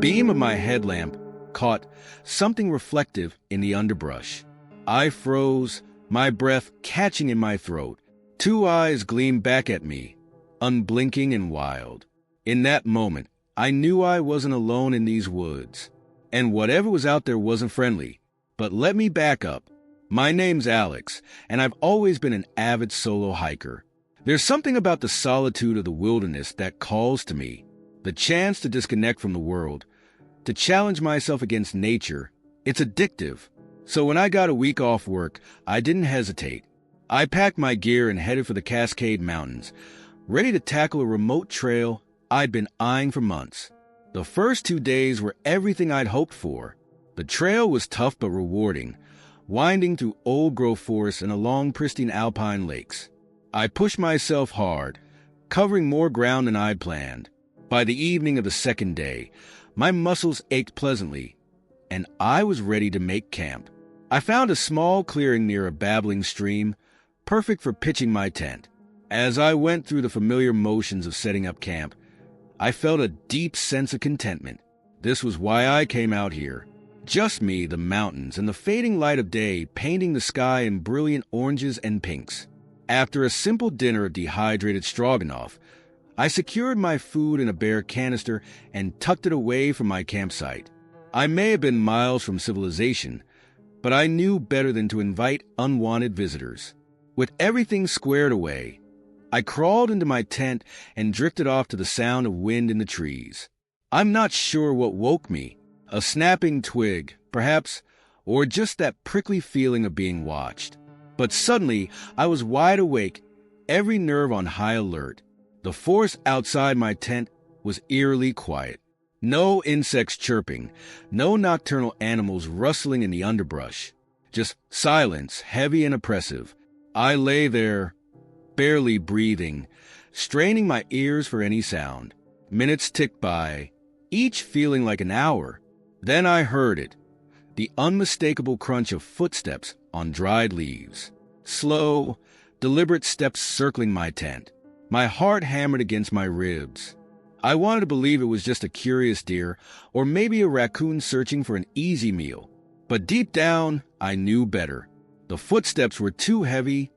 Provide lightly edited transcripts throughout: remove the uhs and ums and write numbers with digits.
beam of my headlamp caught something reflective in the underbrush. I froze, my breath catching in my throat. Two eyes gleamed back at me, unblinking and wild. In that moment, I knew I wasn't alone in these woods, and whatever was out there wasn't friendly. But let me back up. My name's Alex, and I've always been an avid solo hiker. There's something about the solitude of the wilderness that calls to me, the chance to disconnect from the world, to challenge myself against nature. It's addictive. So when I got a week off work, I didn't hesitate. I packed my gear and headed for the Cascade Mountains, ready to tackle a remote trail I'd been eyeing for months. The first 2 days were everything I'd hoped for. The trail was tough but rewarding, winding through old-growth forests and along pristine alpine lakes. I pushed myself hard, covering more ground than I'd planned. By the evening of the second day, my muscles ached pleasantly, and I was ready to make camp. I found a small clearing near a babbling stream, perfect for pitching my tent. As I went through the familiar motions of setting up camp, I felt a deep sense of contentment. This was why I came out here. Just me, the mountains, and the fading light of day painting the sky in brilliant oranges and pinks. After a simple dinner of dehydrated stroganoff, I secured my food in a bare canister and tucked it away from my campsite. I may have been miles from civilization, but I knew better than to invite unwanted visitors. With everything squared away, I crawled into my tent and drifted off to the sound of wind in the trees. I'm not sure what woke me, a snapping twig, perhaps, or just that prickly feeling of being watched. But suddenly, I was wide awake, every nerve on high alert. The forest outside my tent was eerily quiet. No insects chirping, no nocturnal animals rustling in the underbrush. Just silence, heavy and oppressive. I lay there, barely breathing, straining my ears for any sound. Minutes ticked by, each feeling like an hour. Then I heard it, the unmistakable crunch of footsteps on dried leaves. Slow, deliberate steps circling my tent. My heart hammered against my ribs. I wanted to believe it was just a curious deer, or maybe a raccoon searching for an easy meal. But deep down, I knew better. The footsteps were too heavy,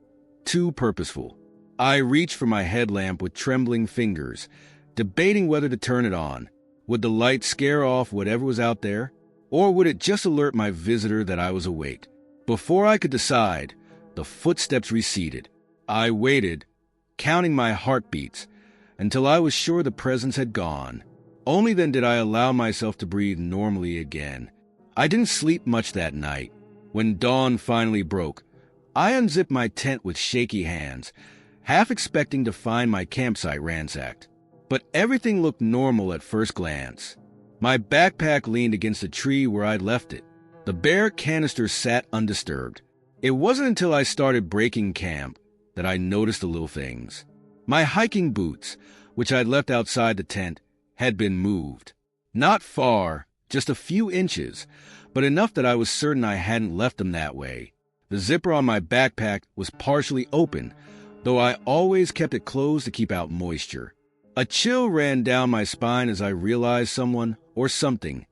too purposeful. I reached for my headlamp with trembling fingers, debating whether to turn it on. Would the light scare off whatever was out there, or would it just alert my visitor that I was awake? Before I could decide, the footsteps receded. I waited, counting my heartbeats, until I was sure the presence had gone. Only then did I allow myself to breathe normally again. I didn't sleep much that night. When dawn finally broke, I unzipped my tent with shaky hands, half expecting to find my campsite ransacked. But everything looked normal at first glance. My backpack leaned against a tree where I'd left it. The bare canister sat undisturbed. It wasn't until I started breaking camp that I noticed the little things. My hiking boots, which I'd left outside the tent, had been moved. Not far, just a few inches, but enough that I was certain I hadn't left them that way. The zipper on my backpack was partially open, though I always kept it closed to keep out moisture. A chill ran down my spine as I realized someone, or something,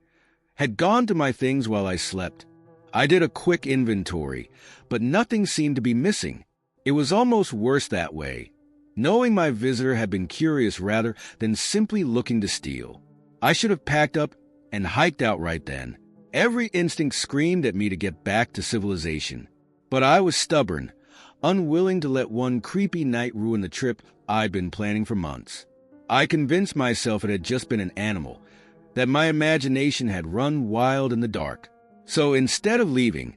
had gone to my things while I slept. I did a quick inventory, but nothing seemed to be missing. It was almost worse that way, knowing my visitor had been curious rather than simply looking to steal. I should have packed up and hiked out right then. Every instinct screamed at me to get back to civilization. But I was stubborn, unwilling to let one creepy night ruin the trip I'd been planning for months. I convinced myself it had just been an animal, that my imagination had run wild in the dark. So instead of leaving,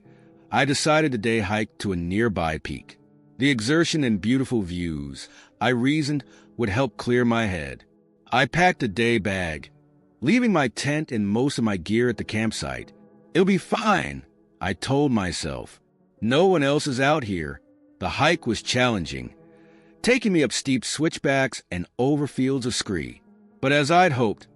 I decided to day hike to a nearby peak. The exertion and beautiful views, I reasoned, would help clear my head. I packed a day bag, leaving my tent and most of my gear at the campsite. It'll be fine, I told myself. No one else is out here. The hike was challenging, taking me up steep switchbacks and over fields of scree. But as I'd hoped,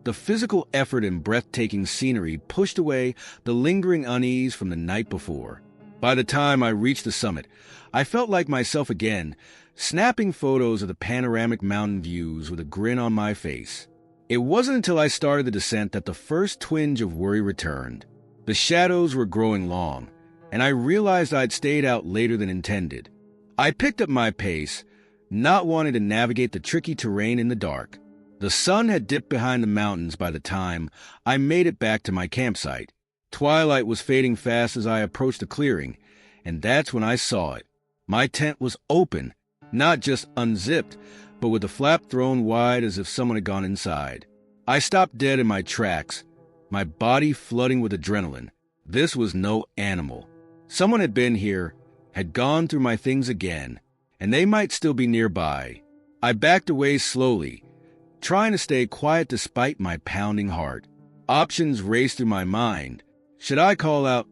the physical effort and breathtaking scenery pushed away the lingering unease from the night before. By the time I reached the summit, I felt like myself again, snapping photos of the panoramic mountain views with a grin on my face. It wasn't until I started the descent that the first twinge of worry returned. The shadows were growing long, and I realized I'd stayed out later than intended. I picked up my pace, not wanting to navigate the tricky terrain in the dark. The sun had dipped behind the mountains by the time I made it back to my campsite. Twilight was fading fast as I approached the clearing, and that's when I saw it. My tent was open, not just unzipped, but with the flap thrown wide as if someone had gone inside. I stopped dead in my tracks, my body flooding with adrenaline. This was no animal. Someone had been here, had gone through my things again, and they might still be nearby. I backed away slowly, trying to stay quiet despite my pounding heart. Options raced through my mind. Should I call out,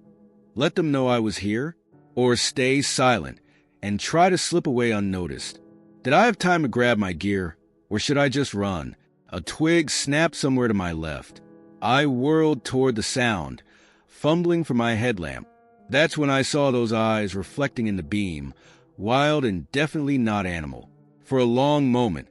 let them know I was here, or stay silent and try to slip away unnoticed? Did I have time to grab my gear, or should I just run? A twig snapped somewhere to my left. I whirled toward the sound, fumbling for my headlamp. That's when I saw those eyes reflecting in the beam, wild and definitely not animal. For a long moment,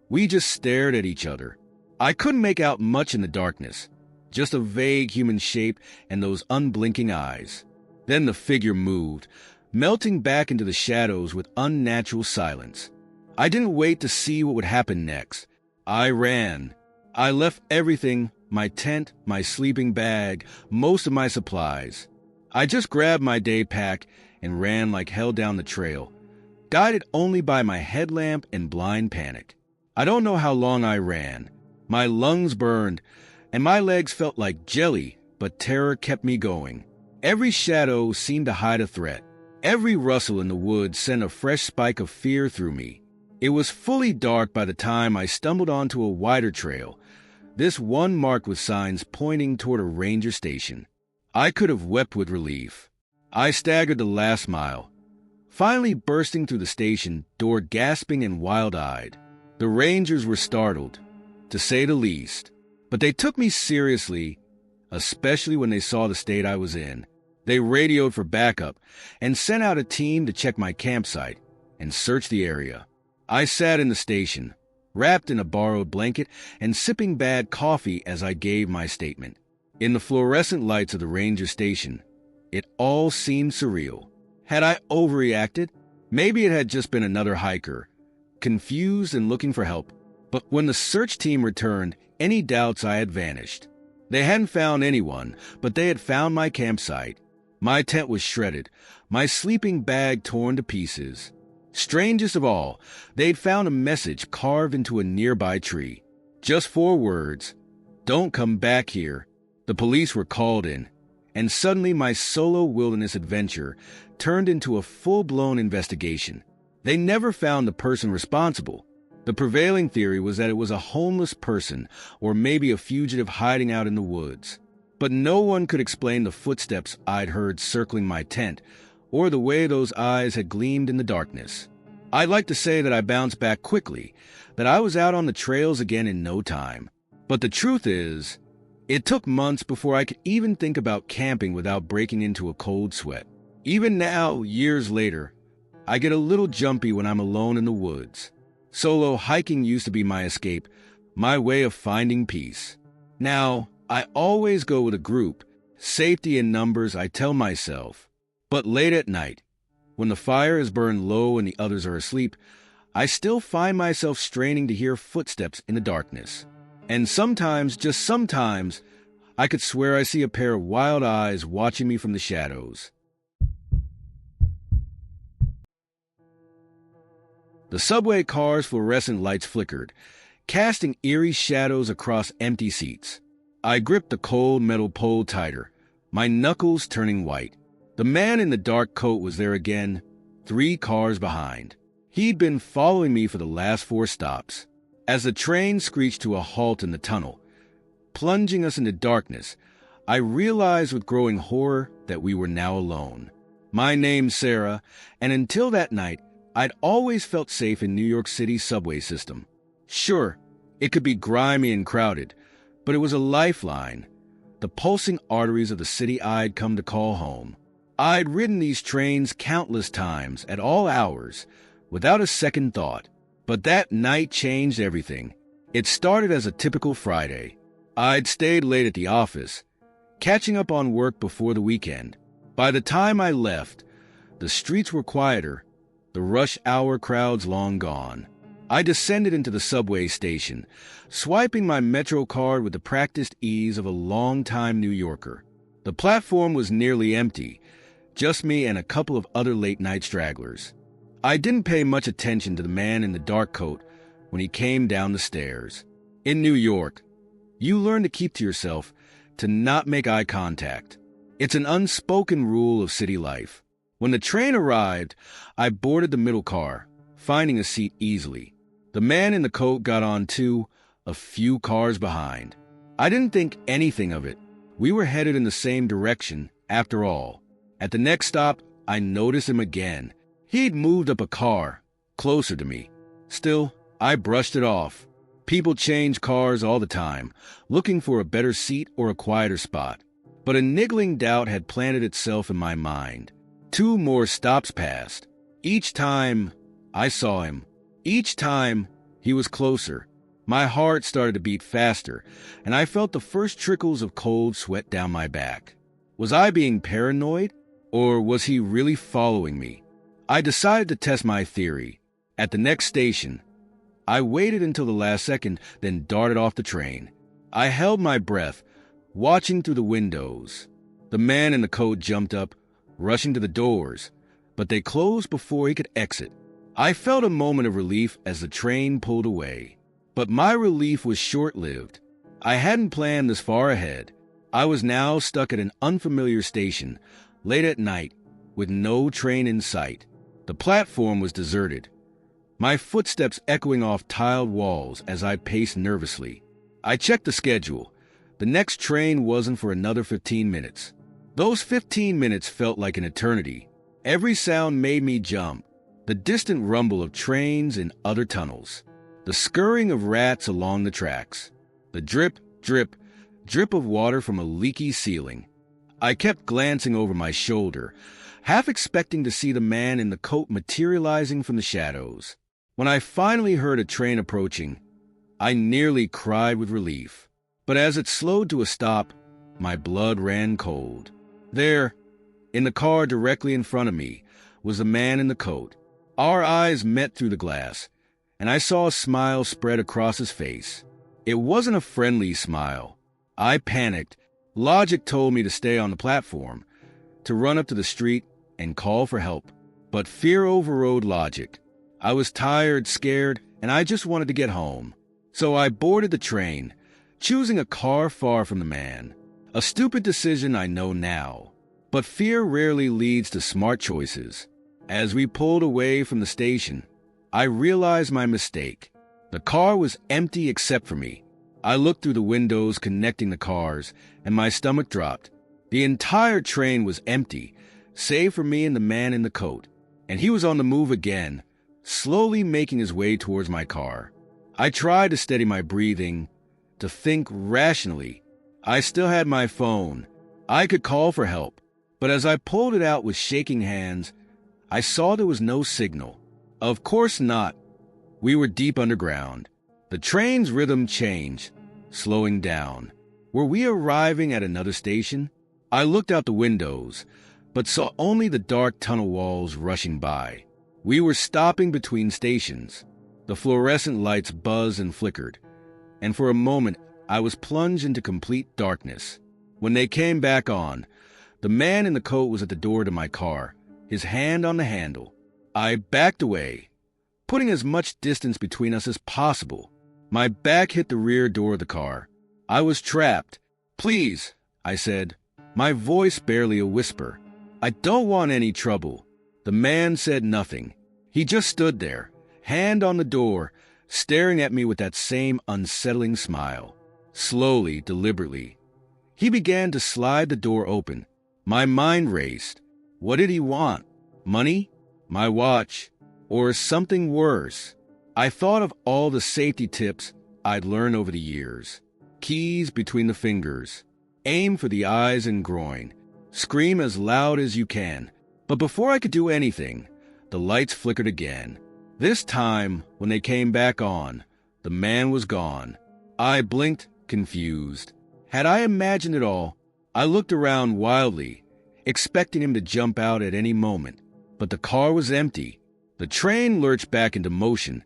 we just stared at each other. I couldn't make out much in the darkness, just a vague human shape and those unblinking eyes. Then the figure moved, melting back into the shadows with unnatural silence. I didn't wait to see what would happen next. I ran. I left everything, my tent, my sleeping bag, most of my supplies. I just grabbed my day pack and ran like hell down the trail, guided only by my headlamp and blind panic. I don't know how long I ran. My lungs burned, and my legs felt like jelly, but terror kept me going. Every shadow seemed to hide a threat. Every rustle in the woods sent a fresh spike of fear through me. It was fully dark by the time I stumbled onto a wider trail, this one marked with signs pointing toward a ranger station. I could have wept with relief. I staggered the last mile, finally bursting through the station door gasping and wild-eyed. The rangers were startled, to say the least, but they took me seriously, especially when they saw the state I was in. They radioed for backup and sent out a team to check my campsite and search the area. I sat in the station, wrapped in a borrowed blanket and sipping bad coffee as I gave my statement. In the fluorescent lights of the ranger station, it all seemed surreal. Had I overreacted? Maybe it had just been another hiker, confused and looking for help. But when the search team returned, any doubts I had vanished. They hadn't found anyone, but they had found my campsite. My tent was shredded, my sleeping bag torn to pieces. Strangest of all, they'd found a message carved into a nearby tree. Just 4 words, "Don't come back here." The police were called in, and suddenly my solo wilderness adventure turned into a full-blown investigation. They never found the person responsible. The prevailing theory was that it was a homeless person or maybe a fugitive hiding out in the woods. But no one could explain the footsteps I'd heard circling my tent or the way those eyes had gleamed in the darkness. I'd like to say that I bounced back quickly, that I was out on the trails again in no time. But the truth is, it took months before I could even think about camping without breaking into a cold sweat. Even now, years later, I get a little jumpy when I'm alone in the woods. Solo hiking used to be my escape, my way of finding peace. Now, I always go with a group, safety in numbers, I tell myself. But late at night, when the fire is burned low and the others are asleep, I still find myself straining to hear footsteps in the darkness. And sometimes, just sometimes, I could swear I see a pair of wild eyes watching me from the shadows. The subway car's fluorescent lights flickered, casting eerie shadows across empty seats. I gripped the cold metal pole tighter, my knuckles turning white. The man in the dark coat was there again, 3 cars behind. He'd been following me for the last 4 stops. As the train screeched to a halt in the tunnel, plunging us into darkness, I realized with growing horror that we were now alone. My name's Sarah, and until that night, I'd always felt safe in New York City's subway system. Sure, it could be grimy and crowded, but it was a lifeline, the pulsing arteries of the city I'd come to call home. I'd ridden these trains countless times, at all hours, without a second thought. But that night changed everything. It started as a typical Friday. I'd stayed late at the office, catching up on work before the weekend. By the time I left, the streets were quieter, the rush hour crowds long gone. I descended into the subway station, swiping my Metro card with the practiced ease of a long-time New Yorker. The platform was nearly empty, just me and a couple of other late-night stragglers. I didn't pay much attention to the man in the dark coat when he came down the stairs. In New York, you learn to keep to yourself, to not make eye contact. It's an unspoken rule of city life. When the train arrived, I boarded the middle car, finding a seat easily. The man in the coat got on too, a few cars behind. I didn't think anything of it. We were headed in the same direction, after all. At the next stop, I noticed him again. He'd moved up a car, closer to me. Still, I brushed it off. People change cars all the time, looking for a better seat or a quieter spot. But a niggling doubt had planted itself in my mind. 2 more stops passed. Each time I saw him, each time he was closer. My heart started to beat faster, and I felt the first trickles of cold sweat down my back. Was I being paranoid, or was he really following me? I decided to test my theory. At the next station, I waited until the last second, then darted off the train. I held my breath, watching through the windows. The man in the coat jumped up, rushing to the doors, but they closed before he could exit. I felt a moment of relief as the train pulled away. But my relief was short-lived. I hadn't planned this far ahead. I was now stuck at an unfamiliar station, late at night, with no train in sight. The platform was deserted, my footsteps echoing off tiled walls as I paced nervously. I checked the schedule. The next train wasn't for another 15 minutes. Those 15 minutes felt like an eternity. Every sound made me jump. The distant rumble of trains in other tunnels. The scurrying of rats along the tracks. The drip, drip, drip of water from a leaky ceiling. I kept glancing over my shoulder, half expecting to see the man in the coat materializing from the shadows. When I finally heard a train approaching, I nearly cried with relief. But as it slowed to a stop, my blood ran cold. There, in the car directly in front of me, was the man in the coat. Our eyes met through the glass, and I saw a smile spread across his face. It wasn't a friendly smile. I panicked. Logic told me to stay on the platform, to run up to the street and call for help. But fear overrode logic. I was tired, scared, and I just wanted to get home. So I boarded the train, choosing a car far from the man. A stupid decision, I know now. But fear rarely leads to smart choices. As we pulled away from the station, I realized my mistake. The car was empty except for me. I looked through the windows connecting the cars, and my stomach dropped. The entire train was empty, save for me and the man in the coat. And he was on the move again, slowly making his way towards my car. I tried to steady my breathing, to think rationally. I still had my phone. I could call for help. But as I pulled it out with shaking hands, I saw there was no signal. Of course not. We were deep underground. The train's rhythm changed, slowing down. Were we arriving at another station? I looked out the windows, but saw only the dark tunnel walls rushing by. We were stopping between stations. The fluorescent lights buzzed and flickered, and for a moment I was plunged into complete darkness. When they came back on, the man in the coat was at the door to my car, his hand on the handle. I backed away, putting as much distance between us as possible. My back hit the rear door of the car. I was trapped. "Please," I said, my voice barely a whisper. "I don't want any trouble." The man said nothing. He just stood there, hand on the door, staring at me with that same unsettling smile. Slowly, deliberately, he began to slide the door open. My mind raced. What did he want? Money? My watch? Or something worse? I thought of all the safety tips I'd learned over the years. Keys between the fingers. Aim for the eyes and groin. Scream as loud as you can. But before I could do anything, the lights flickered again. This time, when they came back on, The man was gone. I blinked, confused. Had I imagined it all? I looked around wildly, expecting him to jump out at any moment. But the car was empty. The train lurched back into motion,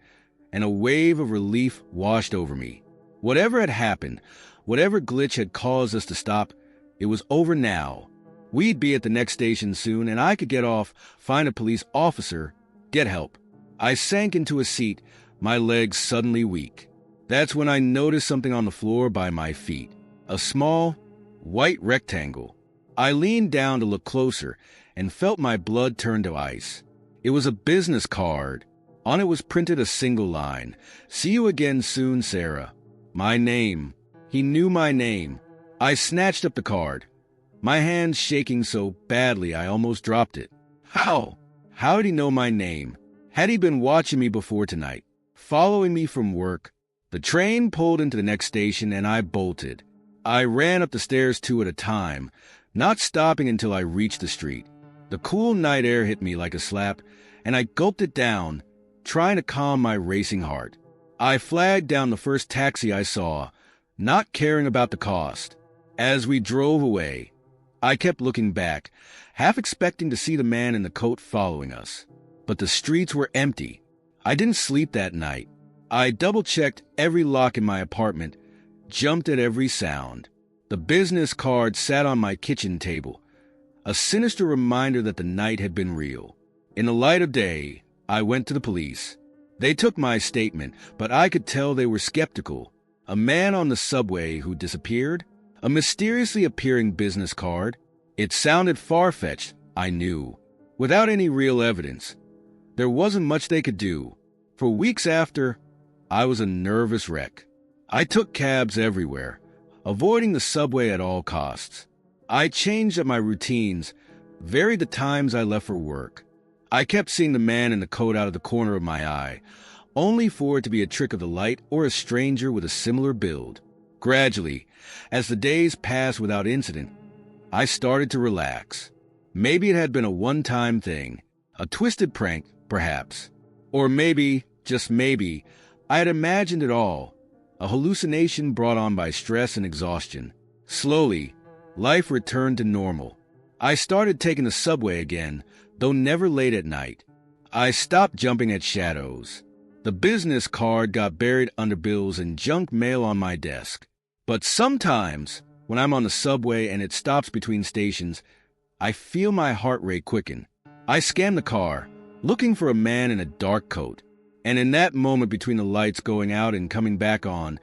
and a wave of relief washed over me. Whatever had happened, whatever glitch had caused us to stop, it was over now. We'd be at the next station soon, and I could get off, find a police officer, get help. I sank into a seat, my legs suddenly weak. That's when I noticed something on the floor by my feet. A small, white rectangle. I leaned down to look closer and felt my blood turn to ice. It was a business card. On it was printed a single line. "See you again soon, Sarah." My name. He knew my name. I snatched up the card, my hands shaking so badly I almost dropped it. How? How did he know my name? Had he been watching me before tonight, following me from work? The train pulled into the next station and I bolted. I ran up the stairs two at a time, not stopping until I reached the street. The cool night air hit me like a slap, and I gulped it down, trying to calm my racing heart. I flagged down the first taxi I saw, not caring about the cost. As we drove away, I kept looking back, half expecting to see the man in the coat following us. But the streets were empty. I didn't sleep that night. I double-checked every lock in my apartment, jumped at every sound. The business card sat on my kitchen table, a sinister reminder that the night had been real. In the light of day, I went to the police. They took my statement, but I could tell they were skeptical. A man on the subway who disappeared? A mysteriously appearing business card? It sounded far-fetched, I knew. Without any real evidence, there wasn't much they could do. For weeks after, I was a nervous wreck. I took cabs everywhere, avoiding the subway at all costs. I changed up my routines, varied the times I left for work. I kept seeing the man in the coat out of the corner of my eye, only for it to be a trick of the light or a stranger with a similar build. Gradually, as the days passed without incident, I started to relax. Maybe it had been a one-time thing, a twisted prank, perhaps. Or maybe, just maybe, I had imagined it all, a hallucination brought on by stress and exhaustion. Slowly, life returned to normal. I started taking the subway again, though never late at night. I stopped jumping at shadows. The business card got buried under bills and junk mail on my desk. But sometimes, when I'm on the subway and it stops between stations, I feel my heart rate quicken. I scan the car, looking for a man in a dark coat. And in that moment between the lights going out and coming back on,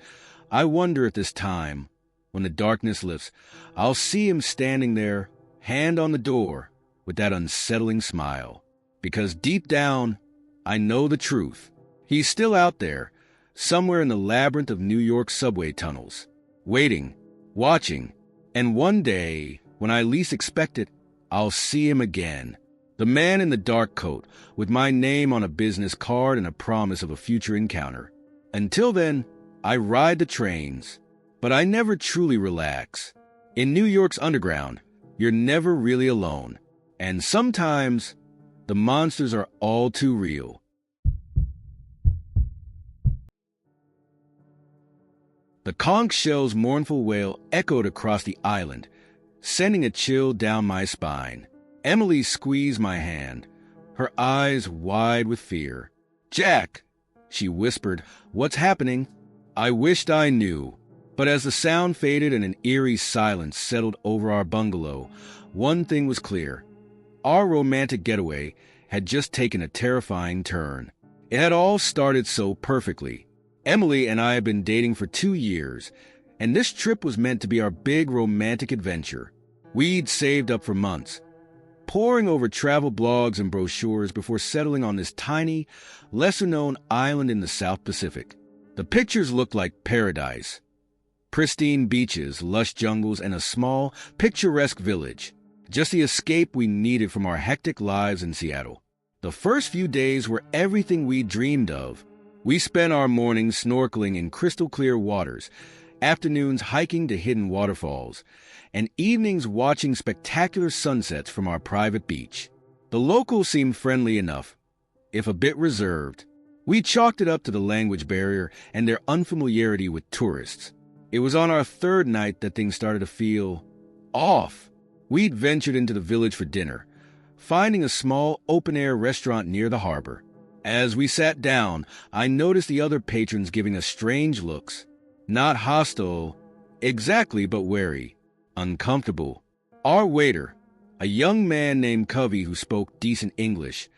I wonder at this time, when the darkness lifts, I'll see him standing there, hand on the door, with that unsettling smile. Because deep down, I know the truth. He's still out there, somewhere in the labyrinth of New York subway tunnels, waiting, watching, and one day, when I least expect it, I'll see him again. The man in the dark coat, with my name on a business card and a promise of a future encounter. Until then, I ride the trains, but I never truly relax. In New York's underground, you're never really alone. And sometimes, the monsters are all too real. The conch shell's mournful wail echoed across the island, sending a chill down my spine. Emily squeezed my hand, her eyes wide with fear. "Jack," she whispered, "what's happening?" I wished I knew, but as the sound faded and an eerie silence settled over our bungalow, one thing was clear. Our romantic getaway had just taken a terrifying turn. It had all started so perfectly. Emily and I had been dating for 2 years, and this trip was meant to be our big romantic adventure. We'd saved up for months, poring over travel blogs and brochures before settling on this tiny, lesser-known island in the South Pacific. The pictures looked like paradise. Pristine beaches, lush jungles, and a small, picturesque village. Just the escape we needed from our hectic lives in Seattle. The first few days were everything we dreamed of. We spent our mornings snorkeling in crystal-clear waters, afternoons hiking to hidden waterfalls, and evenings watching spectacular sunsets from our private beach. The locals seemed friendly enough, if a bit reserved. We chalked it up to the language barrier and their unfamiliarity with tourists. It was on our third night that things started to feel off. We'd ventured into the village for dinner, finding a small open-air restaurant near the harbor. As we sat down, I noticed the other patrons giving us strange looks. Not hostile, exactly, but wary, uncomfortable. Our waiter, a young man named Covey who spoke decent English,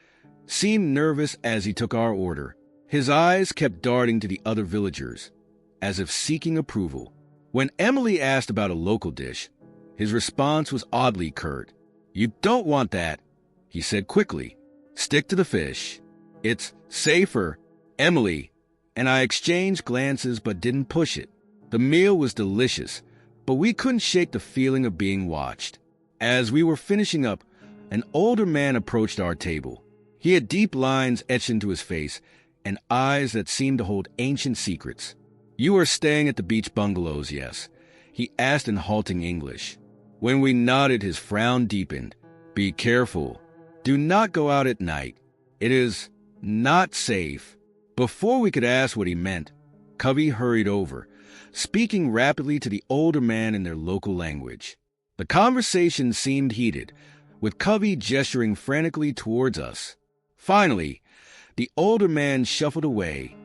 seemed nervous as he took our order. His eyes kept darting to the other villagers, as if seeking approval. When Emily asked about a local dish, his response was oddly curt. "You don't want that," he said quickly. "Stick to the fish. It's safer." Emily and I exchanged glances but didn't push it. The meal was delicious, but we couldn't shake the feeling of being watched. As we were finishing up, an older man approached our table. He had deep lines etched into his face and eyes that seemed to hold ancient secrets. "You are staying at the beach bungalows, yes?" he asked in halting English. When we nodded, his frown deepened. "Be careful. Do not go out at night. It is not safe." Before we could ask what he meant, Covey hurried over, speaking rapidly to the older man in their local language. The conversation seemed heated, with Covey gesturing frantically towards us. Finally, the older man shuffled away,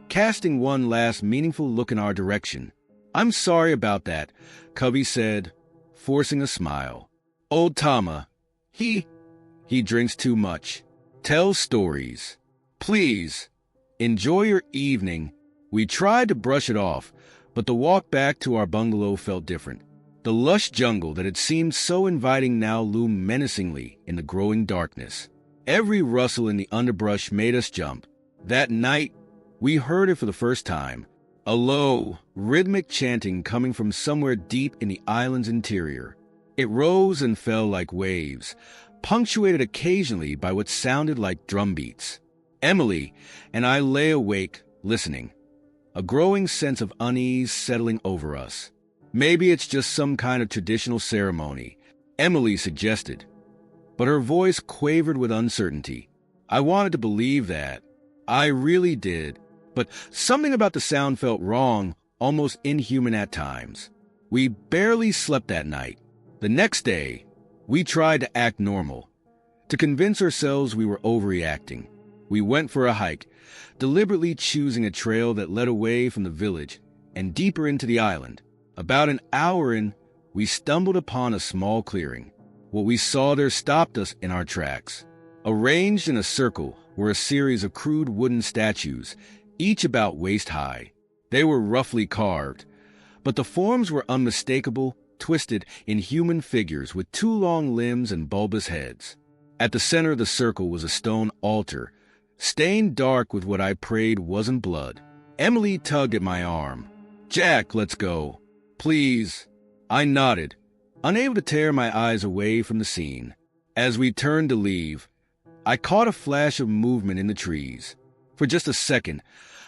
casting one last meaningful look in our direction. "I'm sorry about that," Covey said, forcing a smile. "Old Tama, he drinks too much. Tells stories. Please, enjoy your evening." We tried to brush it off, but the walk back to our bungalow felt different. The lush jungle that had seemed so inviting now loomed menacingly in the growing darkness. Every rustle in the underbrush made us jump. That night, we heard it for the first time, a low, rhythmic chanting coming from somewhere deep in the island's interior. It rose and fell like waves, punctuated occasionally by what sounded like drum beats. Emily and I lay awake, listening, a growing sense of unease settling over us. "Maybe it's just some kind of traditional ceremony," Emily suggested, but her voice quavered with uncertainty. I wanted to believe that. I really did, but something about the sound felt wrong, almost inhuman at times. We barely slept that night. The next day, we tried to act normal, to convince ourselves we were overreacting. We went for a hike, deliberately choosing a trail that led away from the village and deeper into the island. About an hour in, we stumbled upon a small clearing. What we saw there stopped us in our tracks. Arranged in a circle were a series of crude wooden statues, each about waist high. They were roughly carved, but the forms were unmistakable, twisted in human figures with two long limbs and bulbous heads. At the center of the circle was a stone altar, stained dark with what I prayed wasn't blood. Emily tugged at my arm. "Jack, let's go. Please." I nodded, unable to tear my eyes away from the scene. As we turned to leave, I caught a flash of movement in the trees. For just a second,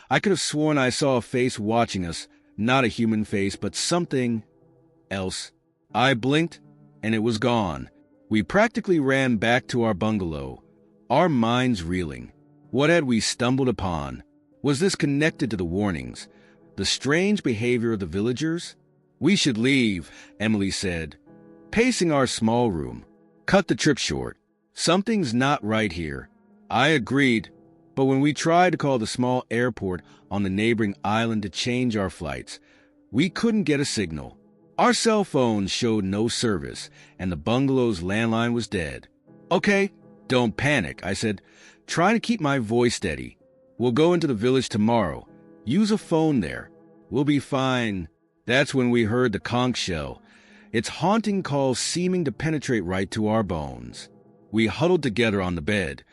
I could have sworn I saw a face watching us, not a human face, but something else. I blinked, and it was gone. We practically ran back to our bungalow, our minds reeling. What had we stumbled upon? Was this connected to the warnings, the strange behavior of the villagers? "We should leave," Emily said, pacing our small room. "Cut the trip short. Something's not right here." I agreed, but when we tried to call the small airport on the neighboring island to change our flights, we couldn't get a signal. Our cell phones showed no service, and the bungalow's landline was dead. "Okay, don't panic," I said, trying to keep my voice steady. "We'll go into the village tomorrow. Use a phone there. We'll be fine." That's when we heard the conch shell, its haunting call seeming to penetrate right to our bones. We huddled together on the bed,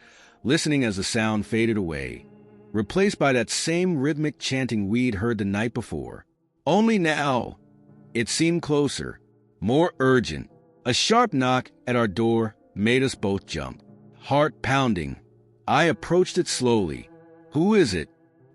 listening as the sound faded away, replaced by that same rhythmic chanting we'd heard the night before. Only now, it seemed closer, more urgent. A sharp knock at our door made us both jump, heart pounding. I approached it slowly. "Who is it?"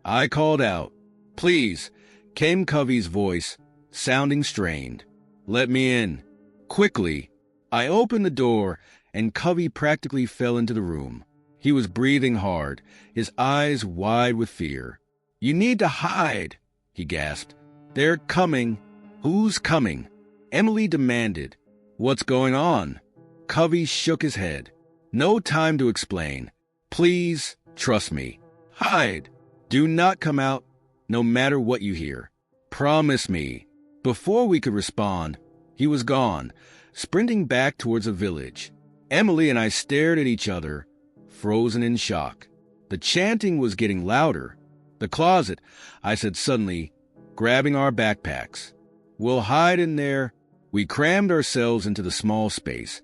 I called out. "Please," came Covey's voice, sounding strained. "Let me in." Quickly, I opened the door, and Covey practically fell into the room. He was breathing hard, his eyes wide with fear. "You need to hide," he gasped. "They're coming." "Who's coming?" Emily demanded. "What's going on?" Covey shook his head. "No time to explain. Please, trust me. Hide. Do not come out, no matter what you hear. Promise me." Before we could respond, he was gone, sprinting back towards the village. Emily and I stared at each other, frozen in shock. The chanting was getting louder. "The closet," I said suddenly, grabbing our backpacks. "We'll hide in there." We crammed ourselves into the small space,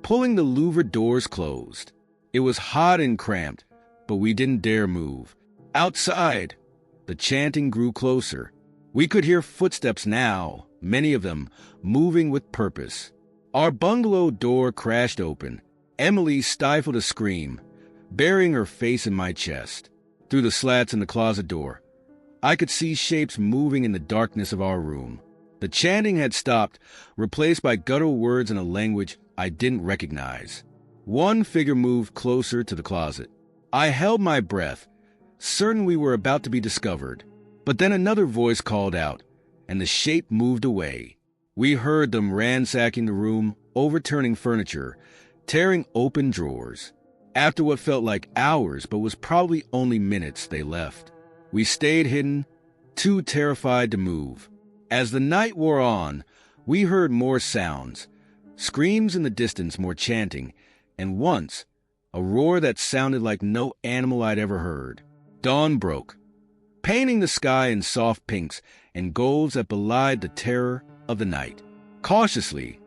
pulling the louvered doors closed. It was hot and cramped, but we didn't dare move. Outside, the chanting grew closer. We could hear footsteps now, many of them moving with purpose. Our bungalow door crashed open. Emily stifled a scream, burying her face in my chest. Through the slats in the closet door, I could see shapes moving in the darkness of our room. The chanting had stopped, replaced by guttural words in a language I didn't recognize. One figure moved closer to the closet. I held my breath, certain we were about to be discovered. But then another voice called out, and the shape moved away. We heard them ransacking the room, overturning furniture, tearing open drawers. After what felt like hours, but was probably only minutes, they left. We stayed hidden, too terrified to move. As the night wore on, we heard more sounds, screams in the distance, more chanting, and once, a roar that sounded like no animal I'd ever heard. Dawn broke, painting the sky in soft pinks and golds that belied the terror of the night. Cautiously,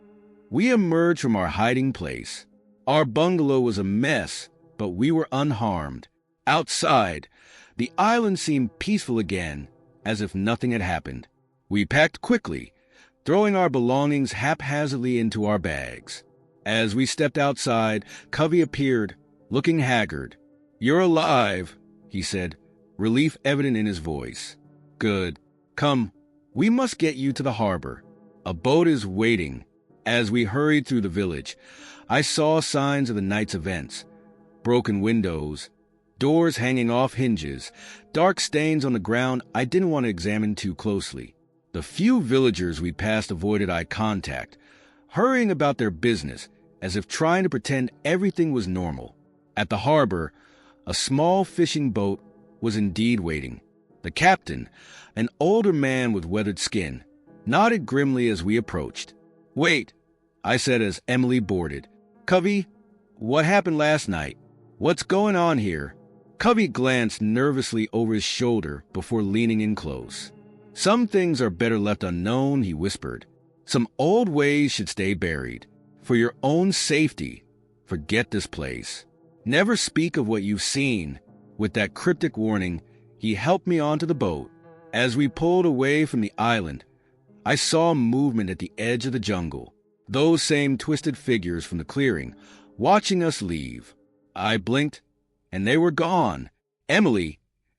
we emerged from our hiding place. Our bungalow was a mess, but we were unharmed. Outside, the island seemed peaceful again, as if nothing had happened. We packed quickly, throwing our belongings haphazardly into our bags. As we stepped outside, Covey appeared, looking haggard. "You're alive," he said, relief evident in his voice. "Good. Come, we must get you to the harbor. A boat is waiting." As we hurried through the village, I saw signs of the night's events. Broken windows, doors hanging off hinges, dark stains on the ground I didn't want to examine too closely. The few villagers we passed avoided eye contact, hurrying about their business as if trying to pretend everything was normal. At the harbor, a small fishing boat was indeed waiting. The captain, an older man with weathered skin, nodded grimly as we approached. "Wait," I said as Emily boarded. "Covey, what happened last night? What's going on here?" Covey glanced nervously over his shoulder before leaning in close. "Some things are better left unknown," he whispered. "Some old ways should stay buried. For your own safety, forget this place. Never speak of what you've seen." With that cryptic warning, he helped me onto the boat. As we pulled away from the island, I saw movement at the edge of the jungle. Those same twisted figures from the clearing, watching us leave. I blinked, and they were gone. Emily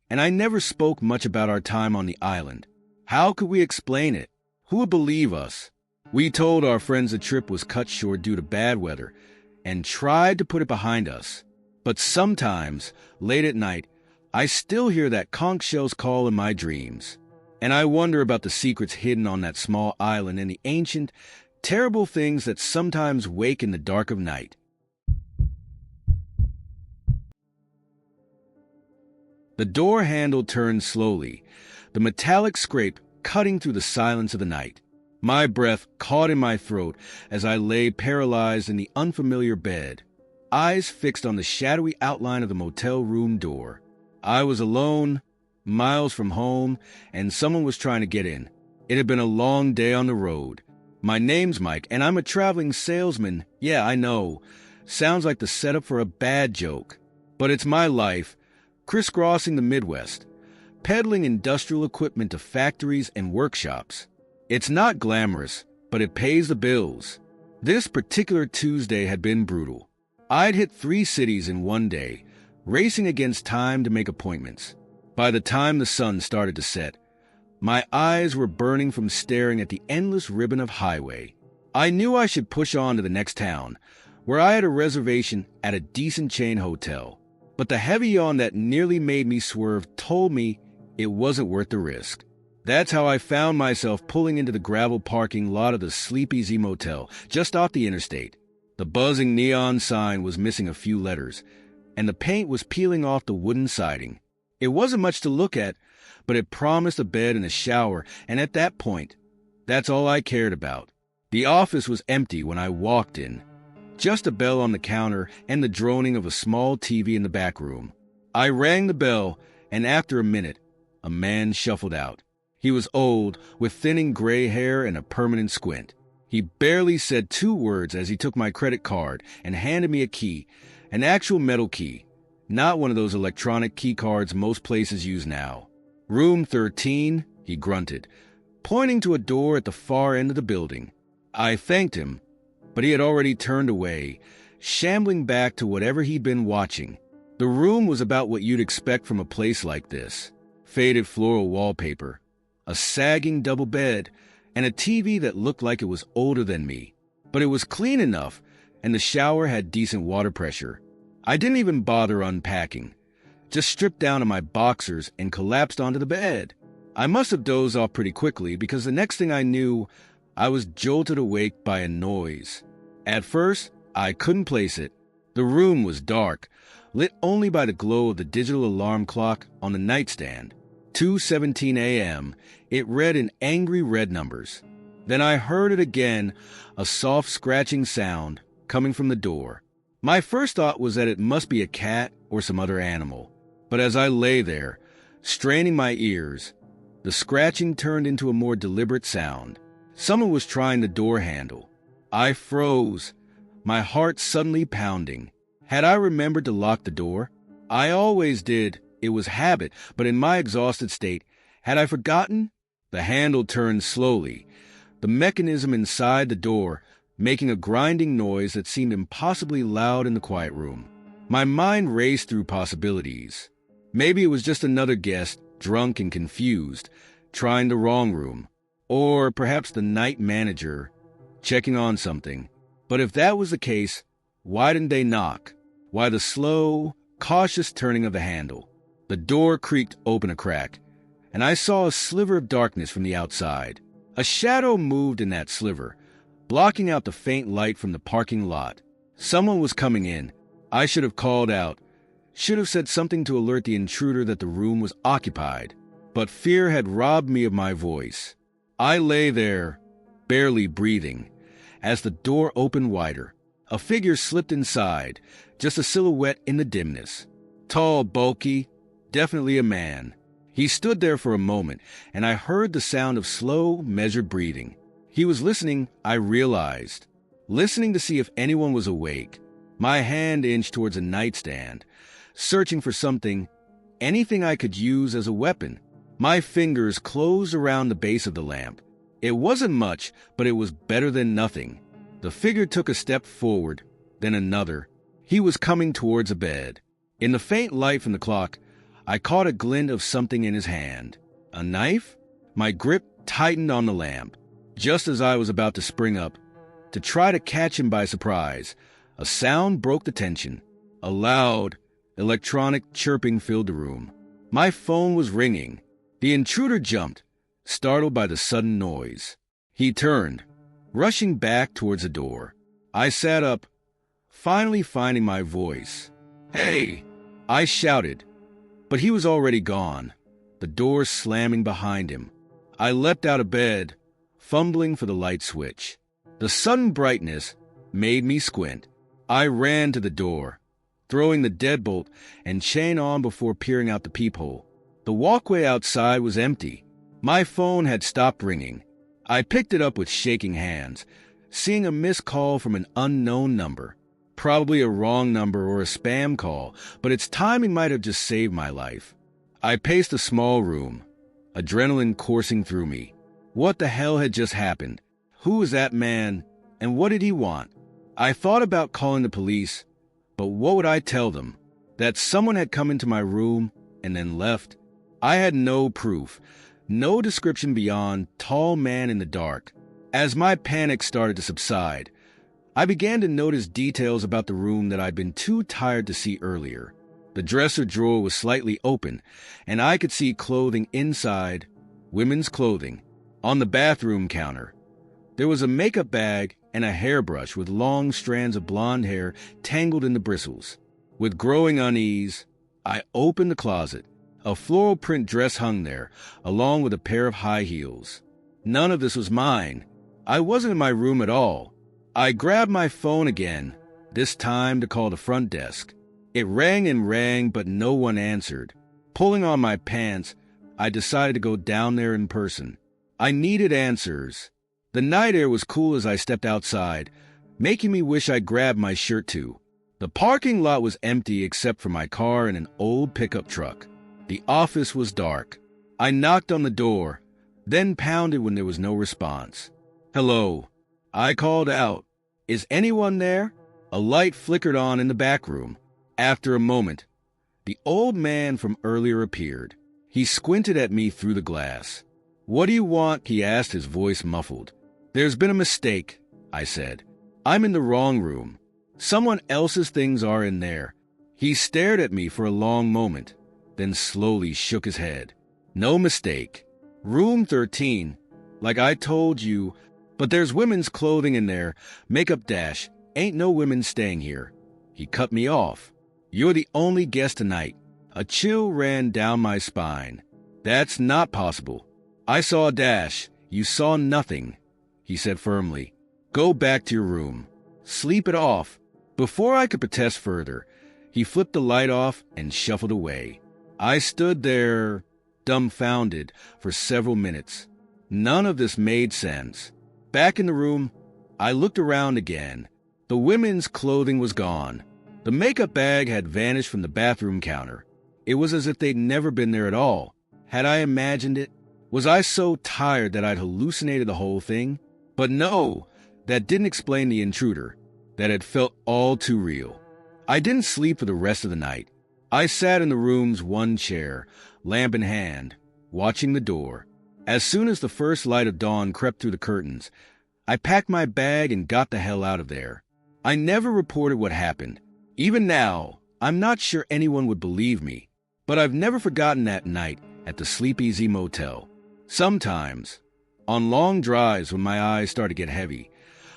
and I never spoke much about our time on the island. How could we explain it? Who would believe us? We told our friends the trip was cut short due to bad weather and tried to put it behind us. But sometimes, late at night, I still hear that conch shell's call in my dreams. And I wonder about the secrets hidden on that small island and the ancient, terrible things that sometimes wake in the dark of night. The door handle turned slowly, the metallic scrape cutting through the silence of the night. My breath caught in my throat as I lay paralyzed in the unfamiliar bed, eyes fixed on the shadowy outline of the motel room door. I was alone, miles from home, and someone was trying to get in. It had been a long day on the road. My name's Mike, and I'm a traveling salesman. Yeah, I know. Sounds like the setup for a bad joke. But it's my life, crisscrossing the Midwest, peddling industrial equipment to factories and workshops. It's not glamorous, but it pays the bills. This particular Tuesday had been brutal. I'd hit 3 cities in one day, racing against time to make appointments. By the time the sun started to set, my eyes were burning from staring at the endless ribbon of highway. I knew I should push on to the next town, where I had a reservation at a decent chain hotel. but the heavy yawn that nearly made me swerve told me it wasn't worth the risk. That's how I found myself pulling into the gravel parking lot of the Sleepy Z Motel, just off the interstate. The buzzing neon sign was missing a few letters, and the paint was peeling off the wooden siding. It wasn't much to look at, but it promised a bed and a shower, and at that point, that's all I cared about. The office was empty when I walked in. Just a bell on the counter and the droning of a small TV in the back room. I rang the bell, and after a minute, a man shuffled out. He was old, with thinning gray hair and a permanent squint. He barely said 2 words as he took my credit card and handed me a key, an actual metal key, not one of those electronic key cards most places use now. Room 13, he grunted, pointing to a door at the far end of the building. I thanked him, but he had already turned away, shambling back to whatever he'd been watching. The room was about what you'd expect from a place like this. Faded floral wallpaper, a sagging double bed, and a TV that looked like it was older than me. But it was clean enough, and the shower had decent water pressure. I didn't even bother unpacking. Just stripped down to my boxers and collapsed onto the bed. I must have dozed off pretty quickly because the next thing I knew, I was jolted awake by a noise. At first, I couldn't place it. The room was dark, lit only by the glow of the digital alarm clock on the nightstand. 2:17 a.m., it read in angry red numbers. Then I heard it again, a soft scratching sound coming from the door. My first thought was that it must be a cat or some other animal. But as I lay there, straining my ears, the scratching turned into a more deliberate sound. Someone was trying the door handle. I froze, my heart suddenly pounding. Had I remembered to lock the door? I always did. It was habit, but in my exhausted state, had I forgotten? The handle turned slowly, the mechanism inside the door making a grinding noise that seemed impossibly loud in the quiet room. My mind raced through possibilities. Maybe it was just another guest, drunk and confused, trying the wrong room. Or perhaps the night manager, checking on something. But if that was the case, why didn't they knock? Why the slow, cautious turning of the handle? The door creaked open a crack, and I saw a sliver of darkness from the outside. A shadow moved in that sliver, blocking out the faint light from the parking lot. Someone was coming in. I should have called out, should have said something to alert the intruder that the room was occupied. But fear had robbed me of my voice. I lay there, barely breathing, as the door opened wider. A figure slipped inside, just a silhouette in the dimness. Tall, bulky, definitely a man. He stood there for a moment, and I heard the sound of slow, measured breathing. He was listening, I realized. Listening to see if anyone was awake. My hand inched towards a nightstand, searching for something, anything I could use as a weapon. My fingers closed around the base of the lamp. It wasn't much, but it was better than nothing. The figure took a step forward, then another. He was coming towards a bed. In the faint light from the clock, I caught a glint of something in his hand. A knife? My grip tightened on the lamp. Just as I was about to spring up, to try to catch him by surprise, a sound broke the tension. A loud, electronic chirping filled the room. My phone was ringing. The intruder jumped, startled by the sudden noise. He turned, rushing back towards the door. I sat up, finally finding my voice. "Hey!" I shouted, but he was already gone, the door slamming behind him. I leapt out of bed, fumbling for the light switch. The sudden brightness made me squint. I ran to the door, throwing the deadbolt and chain on before peering out the peephole. The walkway outside was empty. My phone had stopped ringing. I picked it up with shaking hands, seeing a missed call from an unknown number. Probably a wrong number or a spam call, but its timing might have just saved my life. I paced the small room, adrenaline coursing through me. What the hell had just happened? Who was that man, and what did he want? I thought about calling the police, but what would I tell them? That someone had come into my room and then left? I had no proof, no description beyond tall man in the dark. As my panic started to subside, I began to notice details about the room that I'd been too tired to see earlier. The dresser drawer was slightly open, and I could see clothing inside, women's clothing, on the bathroom counter. There was a makeup bag and a hairbrush with long strands of blonde hair tangled in the bristles. With growing unease, I opened the closet. A floral print dress hung there, along with a pair of high heels. None of this was mine. I wasn't in my room at all. I grabbed my phone again, this time to call the front desk. It rang and rang, but no one answered. Pulling on my pants, I decided to go down there in person. I needed answers. The night air was cool as I stepped outside, making me wish I grabbed my shirt too. The parking lot was empty except for my car and an old pickup truck. The office was dark. I knocked on the door, then pounded when there was no response. "Hello," I called out. "Is anyone there?" A light flickered on in the back room. After a moment, the old man from earlier appeared. He squinted at me through the glass. "What do you want?" he asked, his voice muffled. "There's been a mistake," I said. "I'm in the wrong room. Someone else's things are in there." He stared at me for a long moment, then slowly shook his head. "No mistake. Room 13, like I told you, but there's women's clothing in there. Makeup dash. Ain't no women staying here." He cut me off. "You're the only guest tonight." A chill ran down my spine. "That's not possible. I saw a dash. You saw nothing," he said firmly. "Go back to your room. Sleep it off." Before I could protest further, he flipped the light off and shuffled away. I stood there, dumbfounded, for several minutes. None of this made sense. Back in the room, I looked around again. The women's clothing was gone. The makeup bag had vanished from the bathroom counter. It was as if they'd never been there at all. Had I imagined it? Was I so tired that I'd hallucinated the whole thing? But no, that didn't explain the intruder. That had felt all too real. I didn't sleep for the rest of the night. I sat in the room's one chair, lamp in hand, watching the door. As soon as the first light of dawn crept through the curtains, I packed my bag and got the hell out of there. I never reported what happened. Even now, I'm not sure anyone would believe me, but I've never forgotten that night at the Sleepeasy Motel. Sometimes, on long drives when my eyes start to get heavy,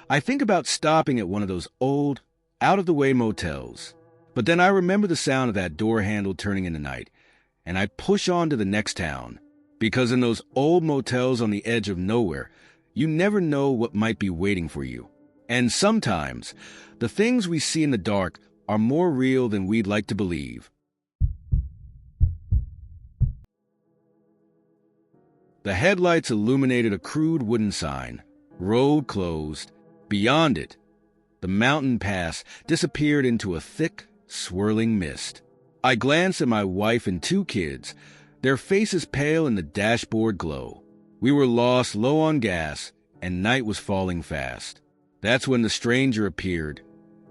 I think about stopping at one of those old, out-of-the-way motels. But then I remember the sound of that door handle turning in the night, and I push on to the next town. Because in those old motels on the edge of nowhere, you never know what might be waiting for you. And sometimes, the things we see in the dark are more real than we'd like to believe. The headlights illuminated a crude wooden sign, "Road closed." Beyond it, the mountain pass disappeared into a thick, swirling mist. I glanced at my wife and 2 kids, their faces pale in the dashboard glow. We were lost, low on gas, and night was falling fast. That's when the stranger appeared,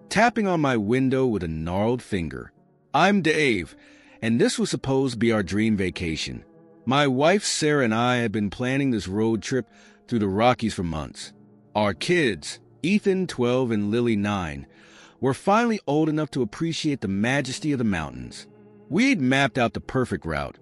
tapping on my window with a gnarled finger. "I'm Dave, and this was supposed to be our dream vacation. My wife Sarah and I had been planning this road trip through the Rockies for months. Our kids, Ethan, 12, and Lily, 9, were finally old enough to appreciate the majesty of the mountains. We'd mapped out the perfect route,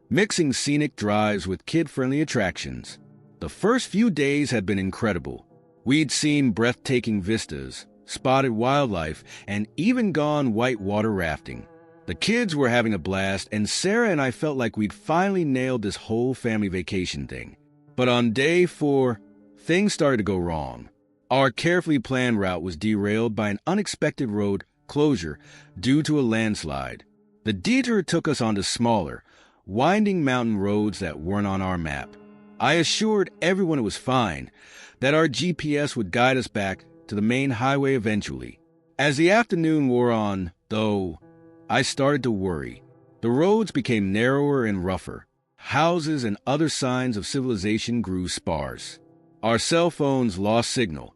mixing scenic drives with kid-friendly attractions. The first few days had been incredible. We'd seen breathtaking vistas, spotted wildlife, and even gone whitewater rafting. The kids were having a blast, and Sarah and I felt like we'd finally nailed this whole family vacation thing. But on day 4, things started to go wrong. Our carefully planned route was derailed by an unexpected road closure due to a landslide. The detour took us onto smaller, winding mountain roads that weren't on our map. I assured everyone it was fine, that our GPS would guide us back to the main highway eventually. As the afternoon wore on, though, I started to worry. The roads became narrower and rougher. Houses and other signs of civilization grew sparse. Our cell phones lost signal.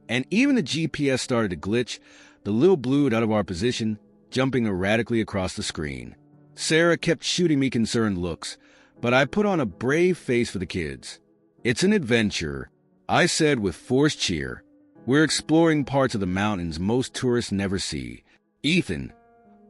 And even the GPS started to glitch, the little blue out of our position, jumping erratically across the screen. Sarah kept shooting me concerned looks, but I put on a brave face for the kids. "It's an adventure," I said with forced cheer. "We're exploring parts of the mountains most tourists never see." Ethan,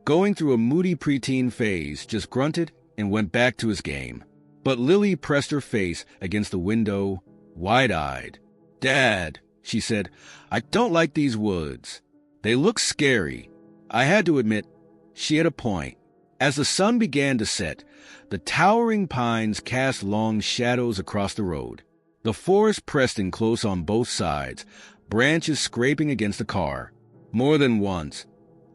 going through a moody preteen phase, just grunted and went back to his game. But Lily pressed her face against the window, wide-eyed. "Dad," she said, "I don't like these woods. They look scary." I had to admit, she had a point. As the sun began to set, the towering pines cast long shadows across the road. The forest pressed in close on both sides, branches scraping against the car. More than once,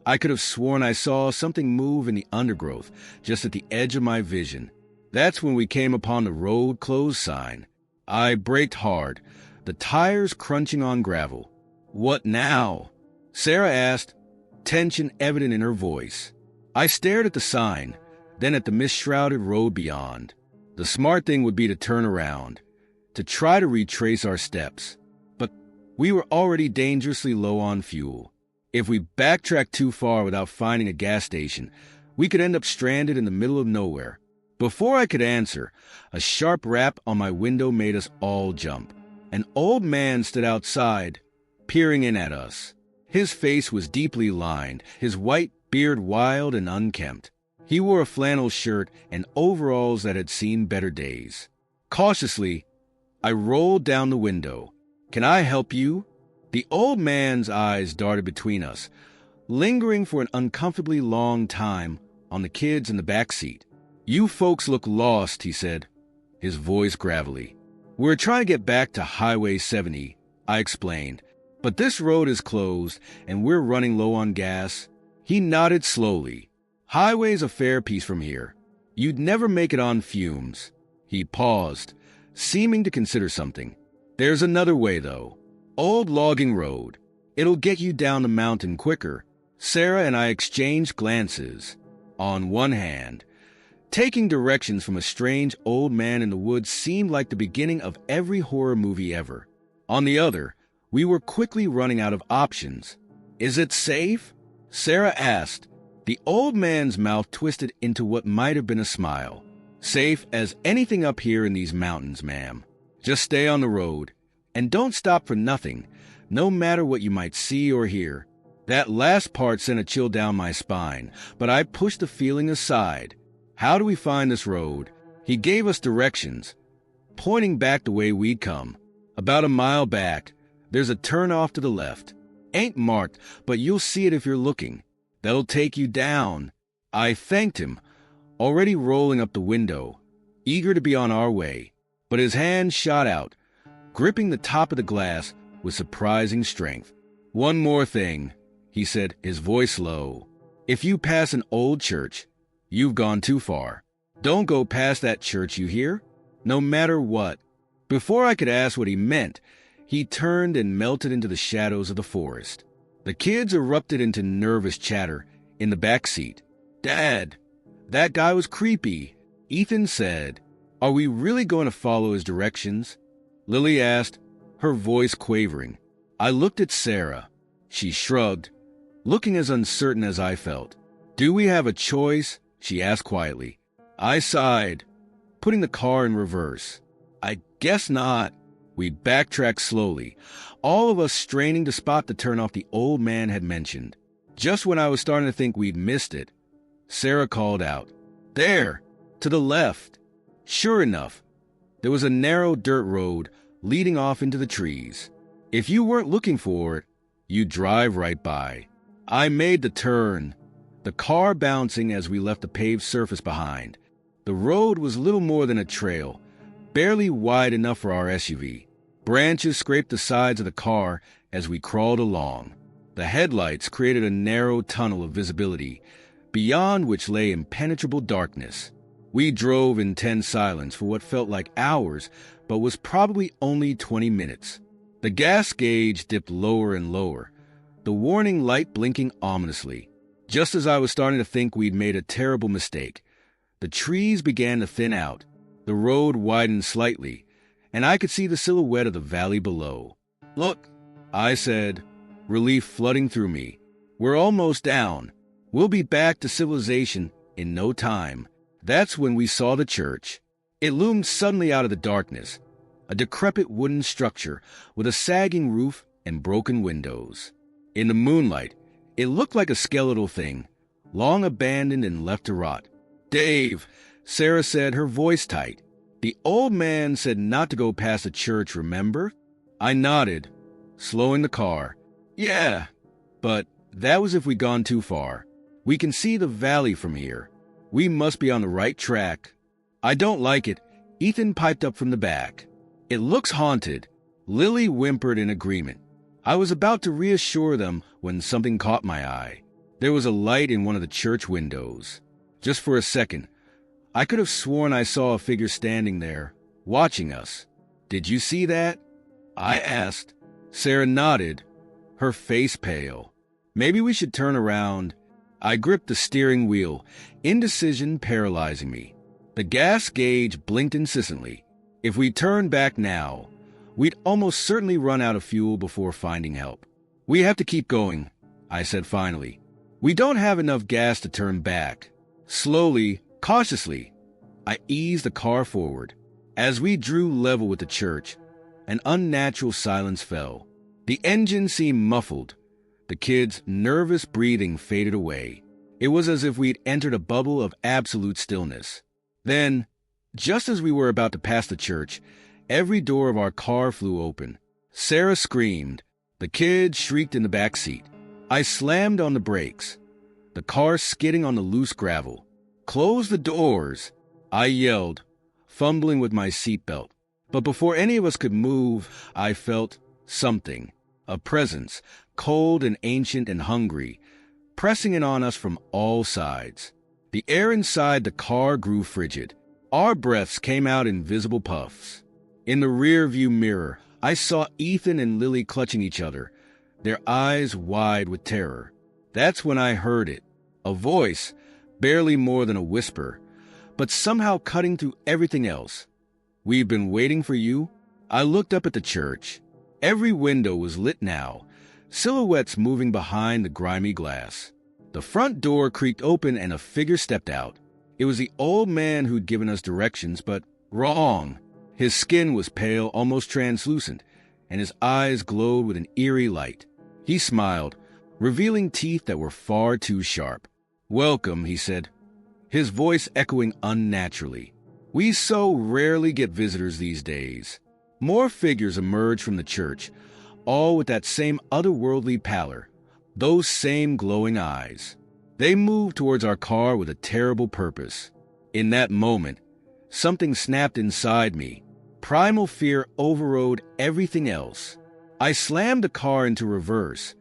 I could have sworn I saw something move in the undergrowth just at the edge of my vision. That's when we came upon the road closed sign. I braked hard, the tires crunching on gravel. "What now?" Sarah asked, tension evident in her voice. I stared at the sign, then at the mist-shrouded road beyond. The smart thing would be to turn around, to try to retrace our steps. But we were already dangerously low on fuel. If we backtracked too far without finding a gas station, we could end up stranded in the middle of nowhere. Before I could answer, a sharp rap on my window made us all jump. An old man stood outside, peering in at us. His face was deeply lined, his white beard wild and unkempt. He wore a flannel shirt and overalls that had seen better days. Cautiously, I rolled down the window. "Can I help you?" The old man's eyes darted between us, lingering for an uncomfortably long time on the kids in the back seat. "You folks look lost," he said, his voice gravelly. "We're trying to get back to Highway 70, I explained, but this road is closed and we're running low on gas." He nodded slowly. "Highway's a fair piece from here. You'd never make it on fumes." He paused, seeming to consider something. "There's another way, though. Old logging road. It'll get you down the mountain quicker." Sarah and I exchanged glances. On one hand, taking directions from a strange old man in the woods seemed like the beginning of every horror movie ever. On the other, we were quickly running out of options. "Is it safe?" Sarah asked. The old man's mouth twisted into what might have been a smile. "Safe as anything up here in these mountains, ma'am. Just stay on the road. And don't stop for nothing, no matter what you might see or hear." That last part sent a chill down my spine, but I pushed the feeling aside. "How do we find this road?" He gave us directions, pointing back the way we'd come. "About a mile back, there's a turn off to the left. Ain't marked, but you'll see it if you're looking. That'll take you down." I thanked him, already rolling up the window, eager to be on our way. But his hand shot out, gripping the top of the glass with surprising strength. "One more thing," he said, his voice low. "If you pass an old church, you've gone too far. Don't go past that church, you hear? No matter what." Before I could ask what he meant, he turned and melted into the shadows of the forest. The kids erupted into nervous chatter in the back seat. "Dad, that guy was creepy," Ethan said. "Are we really going to follow his directions?" Lily asked, her voice quavering. I looked at Sarah. She shrugged, looking as uncertain as I felt. "Do we have a choice?" she asked quietly. I sighed, putting the car in reverse. "I guess not." We backtracked slowly, all of us straining to spot the turnoff the old man had mentioned. Just when I was starting to think we'd missed it, Sarah called out, "There, to the left." Sure enough, there was a narrow dirt road leading off into the trees. If you weren't looking for it, you'd drive right by. I made the turn, the car bouncing as we left the paved surface behind. The road was little more than a trail, barely wide enough for our SUV. Branches scraped the sides of the car as we crawled along. The headlights created a narrow tunnel of visibility, beyond which lay impenetrable darkness. We drove in tense silence for what felt like hours, but was probably only 20 minutes. The gas gauge dipped lower and lower, the warning light blinking ominously. Just as I was starting to think we'd made a terrible mistake, the trees began to thin out, the road widened slightly, and I could see the silhouette of the valley below. "Look," I said, relief flooding through me. "We're almost down. We'll be back to civilization in no time." That's when we saw the church. It loomed suddenly out of the darkness, a decrepit wooden structure with a sagging roof and broken windows. In the moonlight, it looked like a skeletal thing, long abandoned and left to rot. "Dave," Sarah said, her voice tight. "The old man said not to go past the church, remember?" I nodded, slowing the car. "Yeah, but that was if we'd gone too far. We can see the valley from here. We must be on the right track." "I don't like it," Ethan piped up from the back. "It looks haunted." Lily whimpered in agreement. I was about to reassure them when something caught my eye. There was a light in one of the church windows. Just for a second, I could have sworn I saw a figure standing there, watching us. "Did you see that?" I asked. Sarah nodded, her face pale. "Maybe we should turn around." I gripped the steering wheel, indecision paralyzing me. The gas gauge blinked insistently. If we turned back now, we'd almost certainly run out of fuel before finding help. "We have to keep going," I said finally. "We don't have enough gas to turn back." Slowly, cautiously, I eased the car forward. As we drew level with the church, an unnatural silence fell. The engine seemed muffled. The kids' nervous breathing faded away. It was as if we'd entered a bubble of absolute stillness. Then, just as we were about to pass the church, every door of our car flew open. Sarah screamed. The kids shrieked in the back seat. I slammed on the brakes, the car skidding on the loose gravel. "Close the doors," I yelled, fumbling with my seatbelt. But before any of us could move, I felt something, a presence, cold and ancient and hungry, pressing in on us from all sides. The air inside the car grew frigid. Our breaths came out in visible puffs. In the rear-view mirror, I saw Ethan and Lily clutching each other, their eyes wide with terror. That's when I heard it, a voice, barely more than a whisper, but somehow cutting through everything else. "We've been waiting for you." I looked up at the church. Every window was lit now, silhouettes moving behind the grimy glass. The front door creaked open and a figure stepped out. It was the old man who'd given us directions, but wrong. His skin was pale, almost translucent, and his eyes glowed with an eerie light. He smiled, revealing teeth that were far too sharp. "Welcome," he said, his voice echoing unnaturally. We so rarely get visitors these days. More figures emerged from the church, all with that same otherworldly pallor, those same glowing eyes. They moved towards our car with a terrible purpose. In that moment, something snapped inside me. Primal fear overrode everything else. I slammed the car into reverse,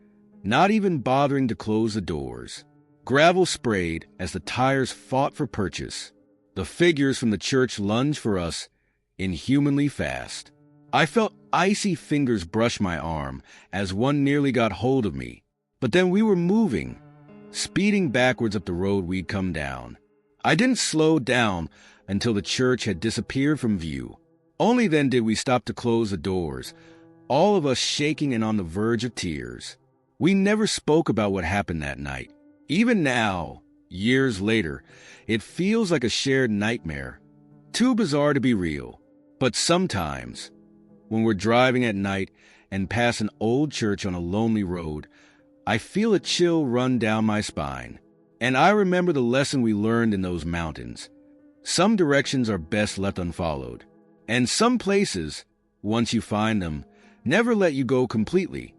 not even bothering to close the doors. Gravel sprayed as the tires fought for purchase. The figures from the church lunged for us, inhumanly fast. I felt icy fingers brush my arm as one nearly got hold of me. But then we were moving, speeding backwards up the road we'd come down. I didn't slow down until the church had disappeared from view. Only then did we stop to close the doors, all of us shaking and on the verge of tears. We never spoke about what happened that night. Even now, years later, it feels like a shared nightmare, too bizarre to be real. But sometimes, when we're driving at night and pass an old church on a lonely road, I feel a chill run down my spine. And I remember the lesson we learned in those mountains. Some directions are best left unfollowed. And some places, once you find them, never let you go completely.